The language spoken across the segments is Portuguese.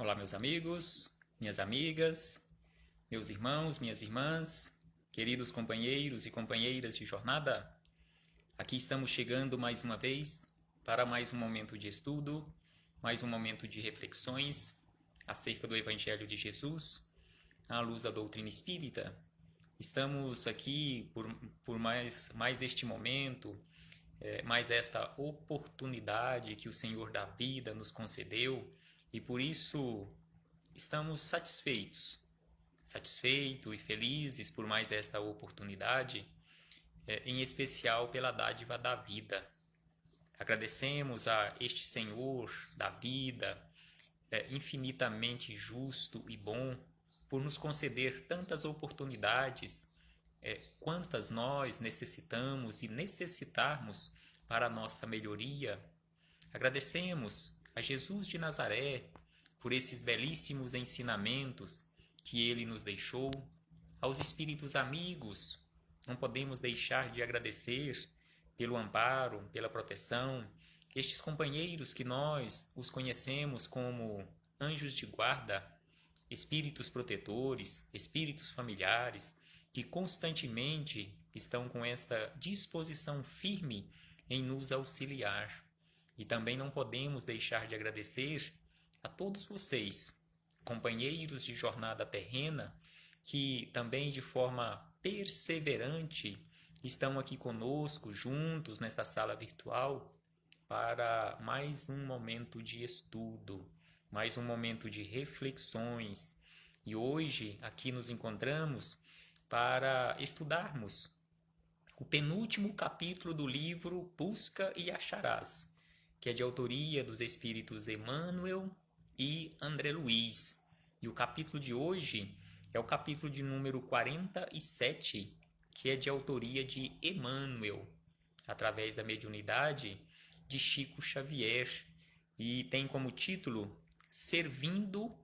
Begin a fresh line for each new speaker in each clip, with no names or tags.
Olá, meus amigos, minhas amigas, meus irmãos, minhas irmãs, queridos companheiros e companheiras de jornada. Aqui estamos chegando mais uma vez para mais um momento de estudo, mais um momento de reflexões acerca do Evangelho de Jesus, à luz da doutrina espírita. Estamos aqui por mais este momento, mais esta oportunidade que o Senhor da vida nos concedeu, e por isso estamos satisfeitos e felizes por mais esta oportunidade, em especial pela dádiva da vida. Agradecemos a este Senhor da vida, infinitamente justo e bom, por nos conceder tantas oportunidades, quantas nós necessitamos e necessitarmos para a nossa melhoria. Agradecemos a Jesus de Nazaré por esses belíssimos ensinamentos que ele nos deixou, aos espíritos amigos. Não podemos deixar de agradecer pelo amparo, pela proteção, estes companheiros que nós os conhecemos como anjos de guarda, espíritos protetores, espíritos familiares, que constantemente estão com esta disposição firme em nos auxiliar. E também não podemos deixar de agradecer a todos vocês, companheiros de jornada terrena, que também de forma perseverante estão aqui conosco, juntos nesta sala virtual, para mais um momento de estudo, mais um momento de reflexões. E hoje aqui nos encontramos para estudarmos o penúltimo capítulo do livro Busca e Acharás, que é de autoria dos espíritos Emmanuel e André Luiz. E o capítulo de hoje é o capítulo de número 47, que é de autoria de Emmanuel, através da mediunidade de Chico Xavier, e tem como título Servindo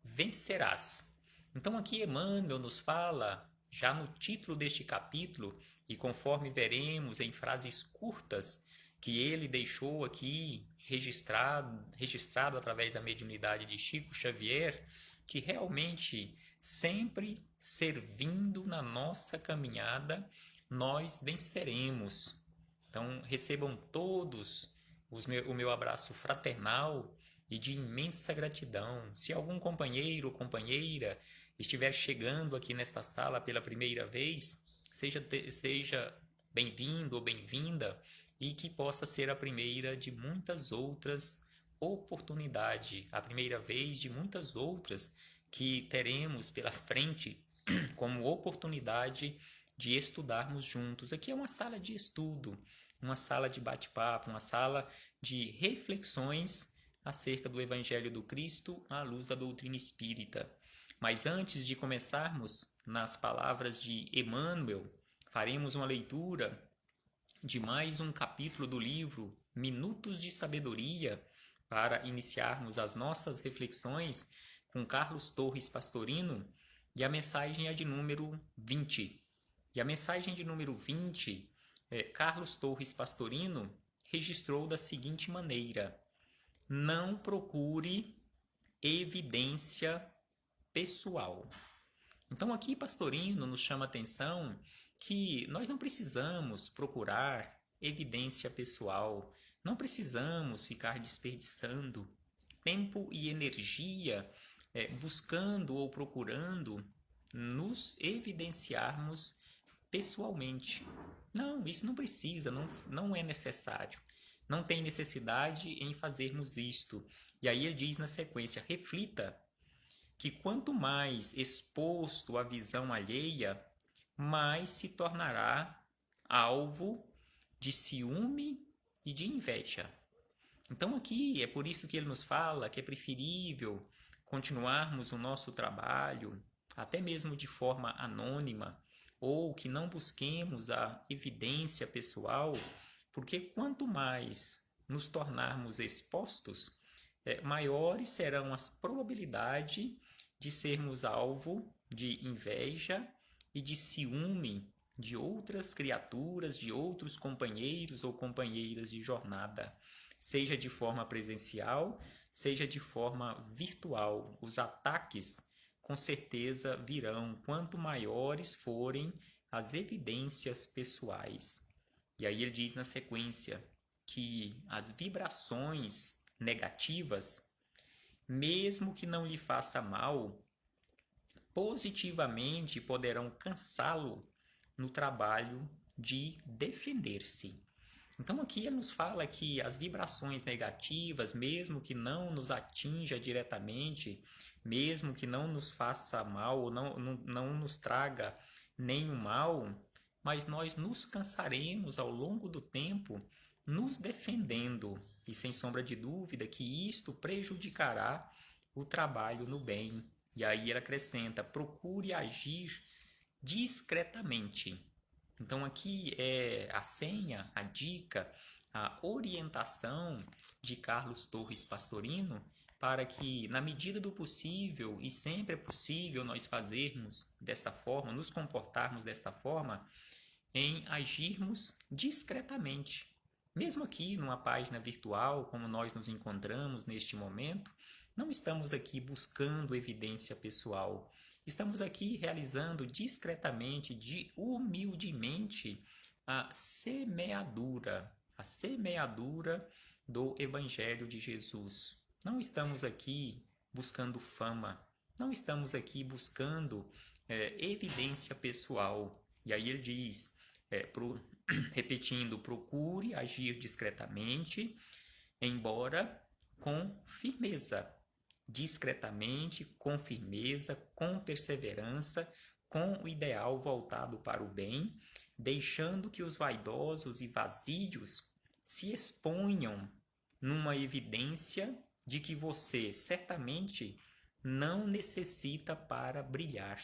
Vencerás. Então aqui Emmanuel nos fala, já no título deste capítulo, e conforme veremos em frases curtas que ele deixou aqui registrado através da mediunidade de Chico Xavier, que realmente sempre servindo na nossa caminhada, nós venceremos. Então recebam todos o meu abraço fraternal e de imensa gratidão. Se algum companheiro ou companheira estiver chegando aqui nesta sala pela primeira vez, seja bem-vindo ou bem-vinda, e que possa ser a primeira de muitas outras oportunidades, a primeira vez de muitas outras que teremos pela frente como oportunidade de estudarmos juntos. Aqui é uma sala de estudo, uma sala de bate-papo, uma sala de reflexões acerca do Evangelho do Cristo à luz da doutrina espírita. Mas antes de começarmos nas palavras de Emmanuel, faremos uma leitura de mais um capítulo do livro Minutos de Sabedoria, para iniciarmos as nossas reflexões com Carlos Torres Pastorino, e a mensagem é de número 20. E a mensagem de número 20, Carlos Torres Pastorino registrou da seguinte maneira: não procure evidência pessoal. Então aqui Pastorino nos chama a atenção que nós não precisamos procurar evidência pessoal, não precisamos ficar desperdiçando tempo e energia buscando ou procurando nos evidenciarmos pessoalmente. Não, isso não precisa, não é necessário. Não tem necessidade em fazermos isto. E aí ele diz na sequência: reflita que quanto mais exposto à visão alheia, mais se tornará alvo de ciúme e de inveja. Então aqui é por isso que ele nos fala que é preferível continuarmos o nosso trabalho, até mesmo de forma anônima, ou que não busquemos a evidência pessoal, porque quanto mais nos tornarmos expostos, maiores serão as probabilidades de sermos alvo de inveja e de ciúme de outras criaturas, de outros companheiros ou companheiras de jornada. seja de forma presencial, seja de forma virtual. Os ataques com certeza virão, quanto maiores forem as evidências pessoais. E aí ele diz na sequência que as vibrações negativas, mesmo que não lhe faça mal, positivamente poderão cansá-lo no trabalho de defender-se. Então aqui ele nos fala que as vibrações negativas, mesmo que não nos atinja diretamente, mesmo que não nos faça mal, ou não nos traga nenhum mal, mas nós nos cansaremos ao longo do tempo nos defendendo, e sem sombra de dúvida que isto prejudicará o trabalho no bem. E aí ele acrescenta: procure agir discretamente. Então aqui é a senha, a dica, a orientação de Carlos Torres Pastorino para que, na medida do possível, e sempre é possível nós fazermos desta forma, nos comportarmos desta forma, em agirmos discretamente. Mesmo aqui numa página virtual, como nós nos encontramos neste momento, não estamos aqui buscando evidência pessoal. Estamos aqui realizando discretamente, humildemente, a semeadura do Evangelho de Jesus. Não estamos aqui buscando fama, não estamos aqui buscando evidência pessoal. E aí ele diz, repetindo, procure agir discretamente, embora com firmeza. Discretamente, com firmeza, com perseverança, com o ideal voltado para o bem, deixando que os vaidosos e vazios se exponham numa evidência de que você certamente não necessita para brilhar.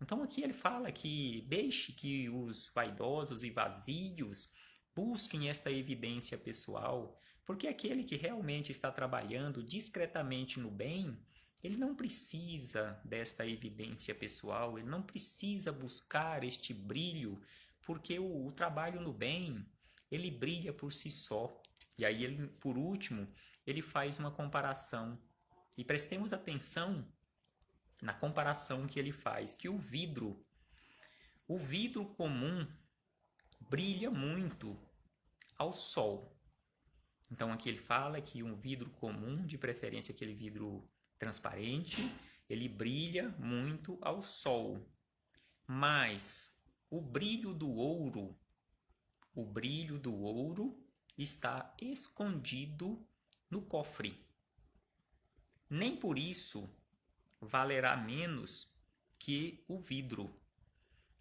Então aqui ele fala que deixe que os vaidosos e vazios busquem esta evidência pessoal, porque aquele que realmente está trabalhando discretamente no bem, ele não precisa desta evidência pessoal, ele não precisa buscar este brilho, porque o trabalho no bem, ele brilha por si só. E aí, ele, por último, ele faz uma comparação. E prestemos atenção na comparação que ele faz, que o vidro comum brilha muito ao sol. Então aqui ele fala que um vidro comum, de preferência aquele vidro transparente, ele brilha muito ao sol. Mas o brilho do ouro está escondido no cofre. Nem por isso valerá menos que o vidro.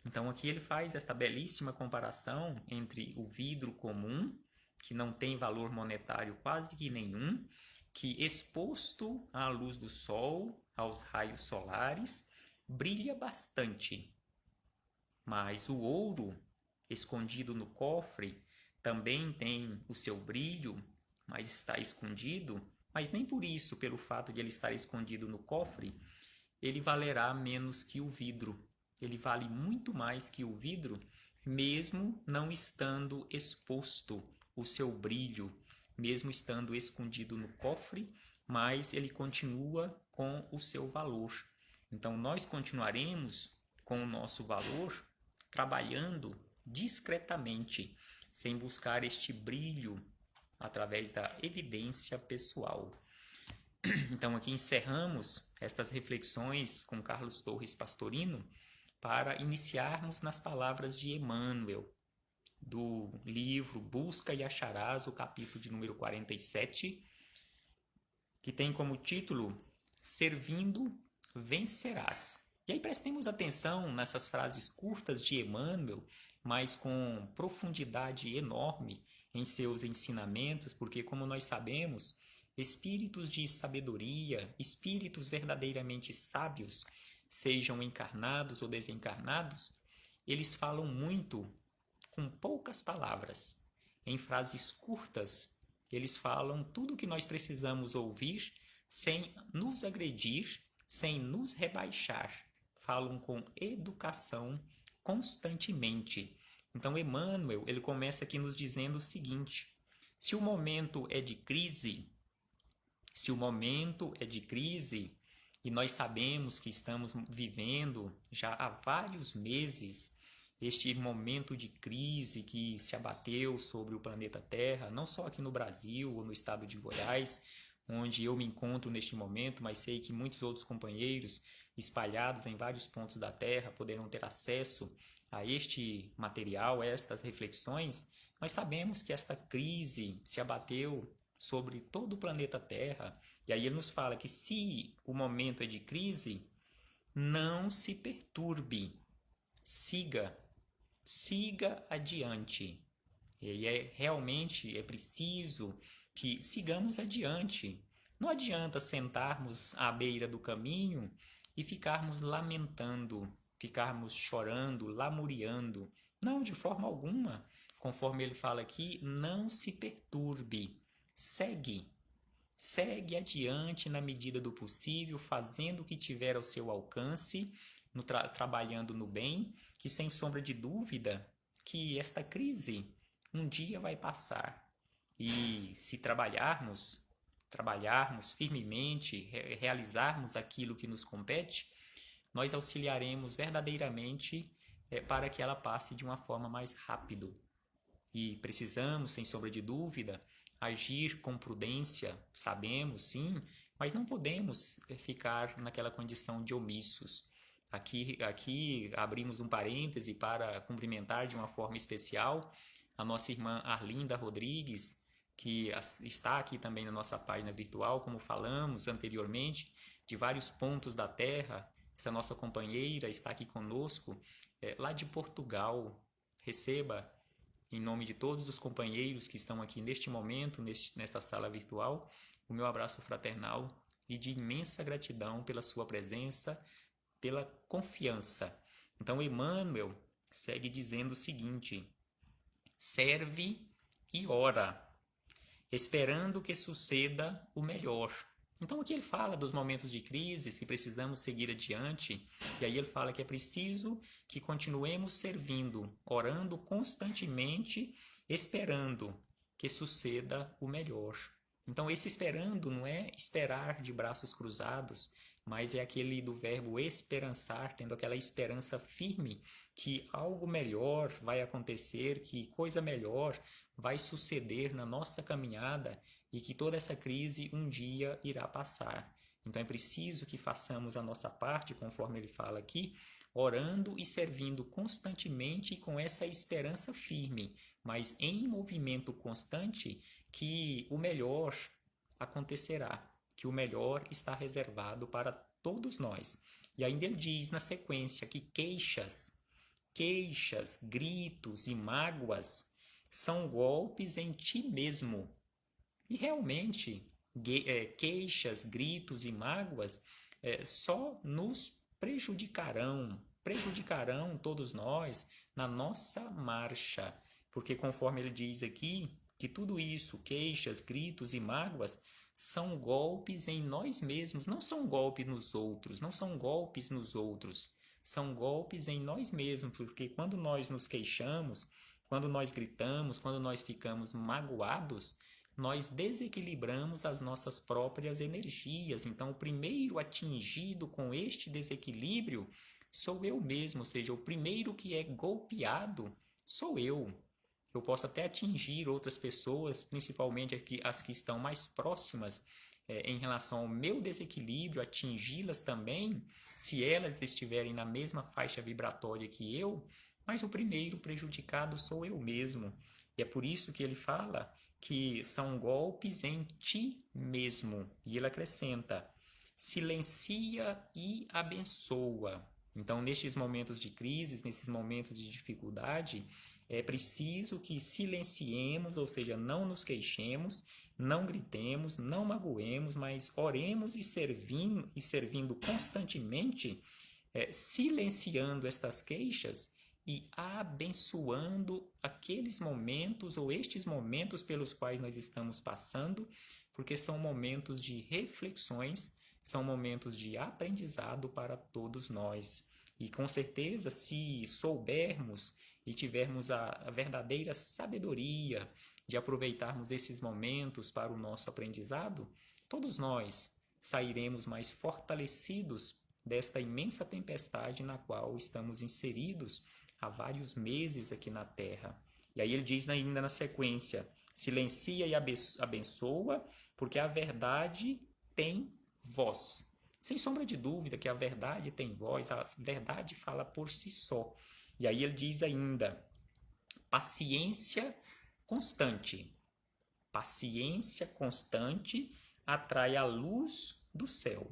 Então aqui ele faz esta belíssima comparação entre o vidro comum, que não tem valor monetário quase que nenhum, que exposto à luz do sol, aos raios solares, brilha bastante. Mas o ouro, escondido no cofre, também tem o seu brilho, mas está escondido, mas nem por isso, pelo fato de ele estar escondido no cofre, ele valerá menos que o vidro. Ele vale muito mais que o vidro, mesmo não estando exposto o seu brilho, mesmo estando escondido no cofre, mas ele continua com o seu valor. Então nós continuaremos com o nosso valor trabalhando discretamente, sem buscar este brilho através da evidência pessoal. Então aqui encerramos estas reflexões com Carlos Torres Pastorino para iniciarmos nas palavras de Emmanuel, do livro Busca e Acharás, o capítulo de número 47, que tem como título Servindo Vencerás. E aí prestemos atenção nessas frases curtas de Emmanuel, mas com profundidade enorme em seus ensinamentos, porque, como nós sabemos, espíritos de sabedoria, espíritos verdadeiramente sábios, sejam encarnados ou desencarnados, eles falam muito com poucas palavras. Em frases curtas, eles falam tudo o que nós precisamos ouvir sem nos agredir, sem nos rebaixar. Falam com educação constantemente. Então, Emmanuel, ele começa aqui nos dizendo o seguinte: Se o momento é de crise, e nós sabemos que estamos vivendo já há vários meses este momento de crise que se abateu sobre o planeta Terra, não só aqui no Brasil ou no estado de Goiás, onde eu me encontro neste momento, mas sei que muitos outros companheiros espalhados em vários pontos da Terra poderão ter acesso a este material, a estas reflexões. Nós sabemos que esta crise se abateu sobre todo o planeta Terra, e aí ele nos fala que se o momento é de crise, não se perturbe, siga adiante. E realmente é preciso que sigamos adiante. Não adianta sentarmos à beira do caminho e ficarmos lamentando, ficarmos chorando, lamuriando. Não, de forma alguma. Conforme ele fala aqui, não se perturbe. Segue adiante na medida do possível, fazendo o que tiver ao seu alcance, trabalhando no bem, que sem sombra de dúvida que esta crise um dia vai passar. E se trabalharmos firmemente, realizarmos aquilo que nos compete, nós auxiliaremos verdadeiramente para que ela passe de uma forma mais rápida. E precisamos, sem sombra de dúvida, agir com prudência, sabemos sim, mas não podemos ficar naquela condição de omissos. Aqui abrimos um parêntese para cumprimentar de uma forma especial a nossa irmã Arlinda Rodrigues, que está aqui também na nossa página virtual, como falamos anteriormente, de vários pontos da Terra. Essa nossa companheira está aqui conosco, lá de Portugal. Receba, em nome de todos os companheiros que estão aqui neste momento, nesta sala virtual, o meu abraço fraternal e de imensa gratidão pela sua presença, pela confiança. Então, Emmanuel segue dizendo o seguinte: serve e ora, esperando que suceda o melhor. Então aqui ele fala dos momentos de crise, que precisamos seguir adiante, e aí ele fala que é preciso que continuemos servindo, orando constantemente, esperando que suceda o melhor. Então esse esperando não é esperar de braços cruzados, mas é aquele do verbo esperançar, tendo aquela esperança firme que algo melhor vai acontecer, que coisa melhor vai suceder na nossa caminhada e que toda essa crise um dia irá passar. Então é preciso que façamos a nossa parte, conforme ele fala aqui, orando e servindo constantemente e com essa esperança firme, mas em movimento constante, que o melhor acontecerá, que o melhor está reservado para todos nós. E ainda ele diz na sequência que queixas, gritos e mágoas são golpes em ti mesmo. E realmente, queixas, gritos e mágoas só nos prejudicarão todos nós na nossa marcha. Porque conforme ele diz aqui, que tudo isso, queixas, gritos e mágoas, são golpes em nós mesmos, não são golpes nos outros, são golpes em nós mesmos, porque quando nós nos queixamos, quando nós gritamos, quando nós ficamos magoados, nós desequilibramos as nossas próprias energias. Então, o primeiro atingido com este desequilíbrio sou eu mesmo, ou seja, o primeiro que é golpeado sou eu. Eu posso até atingir outras pessoas, principalmente as que estão mais próximas em relação ao meu desequilíbrio, atingi-las também, se elas estiverem na mesma faixa vibratória que eu, mas o primeiro prejudicado sou eu mesmo. E é por isso que ele fala que são golpes em ti mesmo. E ele acrescenta: silencia e abençoa. Então, nestes momentos de crise, nesses momentos de dificuldade, é preciso que silenciemos, ou seja, não nos queixemos, não gritemos, não magoemos, mas oremos e servindo constantemente, silenciando estas queixas e abençoando aqueles momentos ou estes momentos pelos quais nós estamos passando, porque são momentos de reflexões, são momentos de aprendizado para todos nós. E com certeza, se soubermos e tivermos a verdadeira sabedoria de aproveitarmos esses momentos para o nosso aprendizado, todos nós sairemos mais fortalecidos desta imensa tempestade na qual estamos inseridos há vários meses aqui na Terra. E aí ele diz ainda na sequência: silencia e abençoa, porque a verdade tem voz. Sem sombra de dúvida que a verdade tem voz, a verdade fala por si só. E aí ele diz ainda: paciência constante. Paciência constante atrai a luz do céu.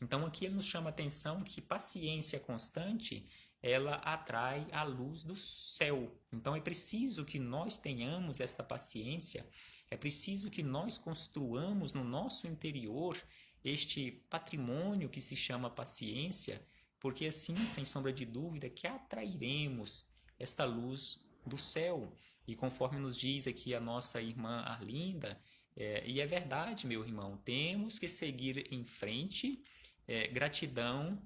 Então aqui ele nos chama a atenção que paciência constante, ela atrai a luz do céu. Então é preciso que nós tenhamos esta paciência, é preciso que nós construamos no nosso interior este patrimônio que se chama paciência, porque assim, sem sombra de dúvida, que atrairemos esta luz do céu. E conforme nos diz aqui a nossa irmã Arlinda, e é verdade, meu irmão, temos que seguir em frente. Gratidão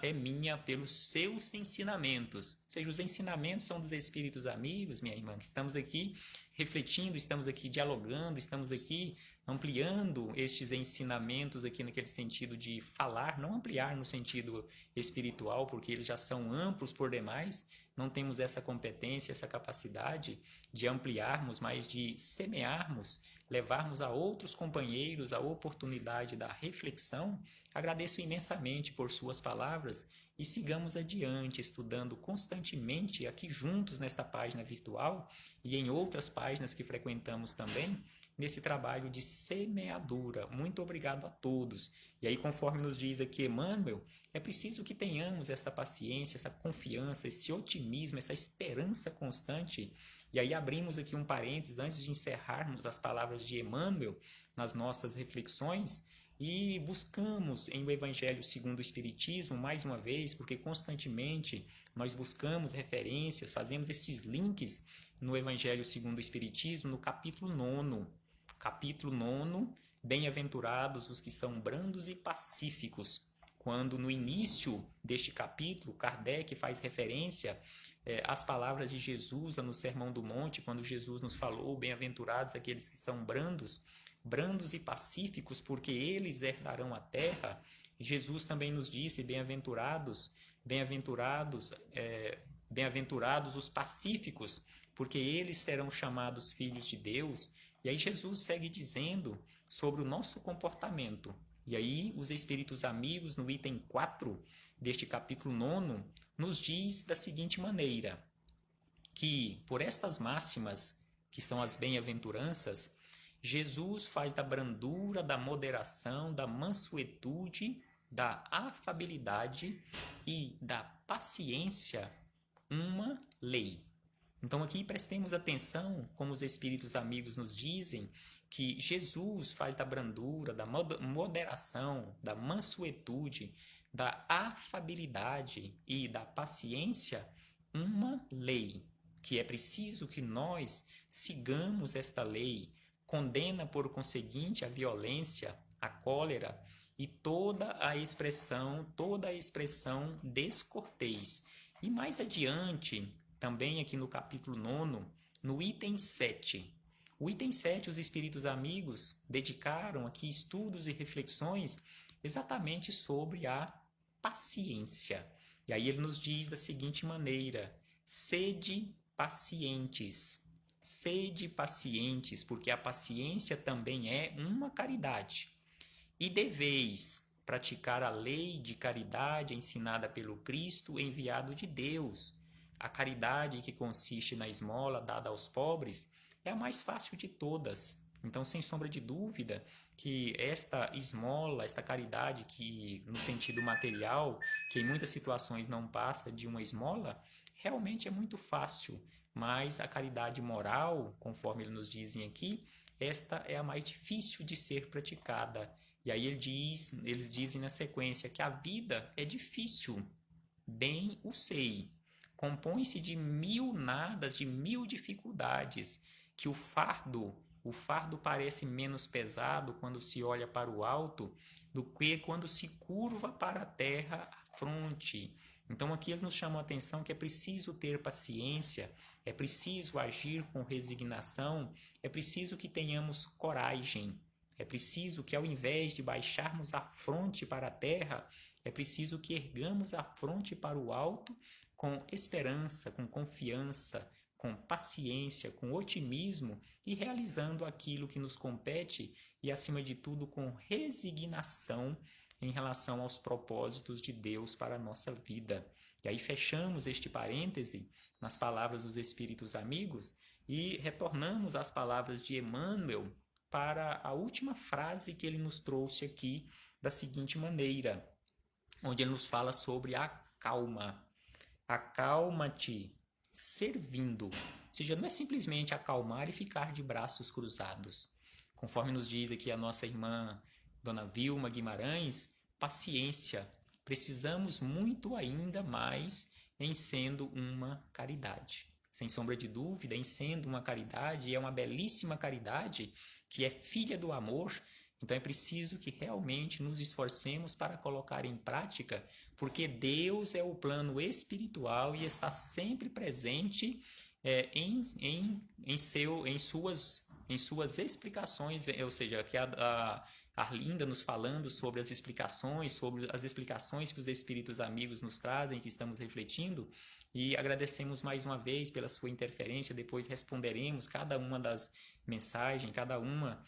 é minha pelos seus ensinamentos. Ou seja, os ensinamentos são dos espíritos amigos, minha irmã, que estamos aqui refletindo, estamos aqui dialogando, estamos aqui ampliando estes ensinamentos aqui naquele sentido de falar, não ampliar no sentido espiritual, porque eles já são amplos por demais, não temos essa competência, essa capacidade de ampliarmos, mas de semearmos, levarmos a outros companheiros a oportunidade da reflexão. Agradeço imensamente por suas palavras e sigamos adiante, estudando constantemente aqui juntos nesta página virtual e em outras páginas que frequentamos também, nesse trabalho de semeadura. Muito obrigado a todos. E aí, conforme nos diz aqui Emmanuel, é preciso que tenhamos essa paciência, essa confiança, esse otimismo, essa esperança constante. E aí abrimos aqui um parênteses antes de encerrarmos as palavras de Emmanuel nas nossas reflexões, e buscamos em o Evangelho segundo o Espiritismo, mais uma vez, porque constantemente nós buscamos referências, fazemos estes links no Evangelho segundo o Espiritismo, no capítulo 9. Capítulo 9, bem-aventurados os que são brandos e pacíficos. Quando no início deste capítulo, Kardec faz referência às palavras de Jesus no Sermão do Monte, quando Jesus nos falou: bem-aventurados aqueles que são brandos e pacíficos, porque eles herdarão a terra. Jesus também nos disse: bem-aventurados os pacíficos, porque eles serão chamados filhos de Deus. E aí Jesus segue dizendo sobre o nosso comportamento. E aí os espíritos amigos, no item 4 deste capítulo 9, nos diz da seguinte maneira, que por estas máximas, que são as bem-aventuranças, Jesus faz da brandura, da moderação, da mansuetude, da afabilidade e da paciência uma lei. Então aqui prestemos atenção, como os espíritos amigos nos dizem, que Jesus faz da brandura, da moderação, da mansuetude, da afabilidade e da paciência uma lei, que é preciso que nós sigamos esta lei. Condena, por conseguinte, a violência, a cólera e toda a expressão descortês. E mais adiante, também aqui no capítulo 9, no item 7. O item 7, os espíritos amigos dedicaram aqui estudos e reflexões exatamente sobre a paciência. E aí ele nos diz da seguinte maneira: sede pacientes. Sede pacientes, porque a paciência também é uma caridade. E deveis praticar a lei de caridade ensinada pelo Cristo enviado de Deus. A caridade, que consiste na esmola dada aos pobres, é a mais fácil de todas. Então, sem sombra de dúvida, que esta esmola, esta caridade que no sentido material, que em muitas situações não passa de uma esmola, realmente é muito fácil. Mas a caridade moral, conforme eles nos dizem aqui, esta é a mais difícil de ser praticada. E aí eles dizem na sequência que a vida é difícil, bem o sei. Compõe-se de 1000 nadas, de 1000 dificuldades, que o fardo parece menos pesado quando se olha para o alto do que quando se curva para a terra a fronte. Então aqui eles nos chamam a atenção que é preciso ter paciência, é preciso agir com resignação, é preciso que tenhamos coragem, é preciso que ao invés de baixarmos a fronte para a terra, é preciso que ergamos a fronte para o alto com esperança, com confiança, com paciência, com otimismo e realizando aquilo que nos compete e, acima de tudo, com resignação em relação aos propósitos de Deus para a nossa vida. E aí fechamos este parêntese nas palavras dos Espíritos Amigos e retornamos às palavras de Emmanuel para a última frase que ele nos trouxe aqui da seguinte maneira, onde ele nos fala sobre a calma. Acalma-te, servindo. Ou seja, não é simplesmente acalmar e ficar de braços cruzados. Conforme nos diz aqui a nossa irmã Dona Vilma Guimarães, paciência. Precisamos muito ainda mais em sendo uma caridade. Sem sombra de dúvida, em sendo uma caridade, e é uma belíssima caridade que é filha do amor. Então é preciso que realmente nos esforcemos para colocar em prática, porque Deus é o plano espiritual e está sempre presente em suas explicações, ou seja, que a Arlinda nos falando sobre as explicações que os Espíritos Amigos nos trazem, que estamos refletindo, e agradecemos mais uma vez pela sua interferência. Depois responderemos cada uma das mensagens, cada uma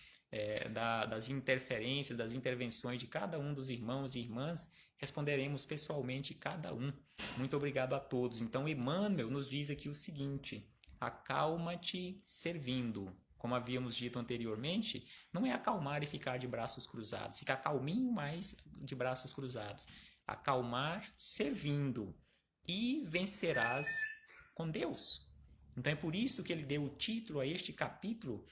das interferências, das intervenções de cada um dos irmãos e irmãs, responderemos pessoalmente cada um. Muito obrigado a todos. Então, Emmanuel nos diz aqui o seguinte: acalma-te servindo. Como havíamos dito anteriormente, não é acalmar e ficar de braços cruzados, ficar calminho, mas de braços cruzados. Acalmar servindo, e vencerás com Deus. Então é por isso que ele deu o título a este capítulo,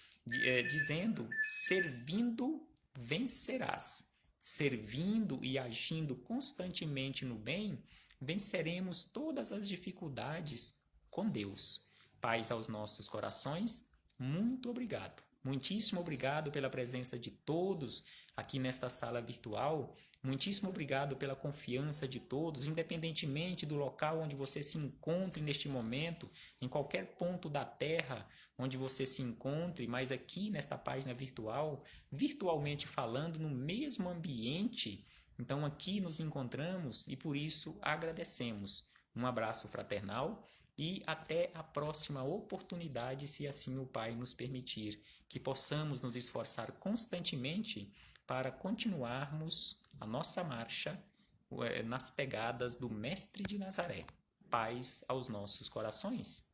dizendo: servindo vencerás. Servindo e agindo constantemente no bem, venceremos todas as dificuldades com Deus. Paz aos nossos corações, muito obrigado. Muitíssimo obrigado pela presença de todos aqui nesta sala virtual. Muitíssimo obrigado pela confiança de todos, independentemente do local onde você se encontre neste momento, em qualquer ponto da Terra onde você se encontre, mas aqui nesta página virtual, virtualmente falando, no mesmo ambiente. Então aqui nos encontramos e por isso agradecemos. Um abraço fraternal e até a próxima oportunidade, se assim o Pai nos permitir, que possamos nos esforçar constantemente para continuarmos a nossa marcha nas pegadas do Mestre de Nazaré. Paz aos nossos corações.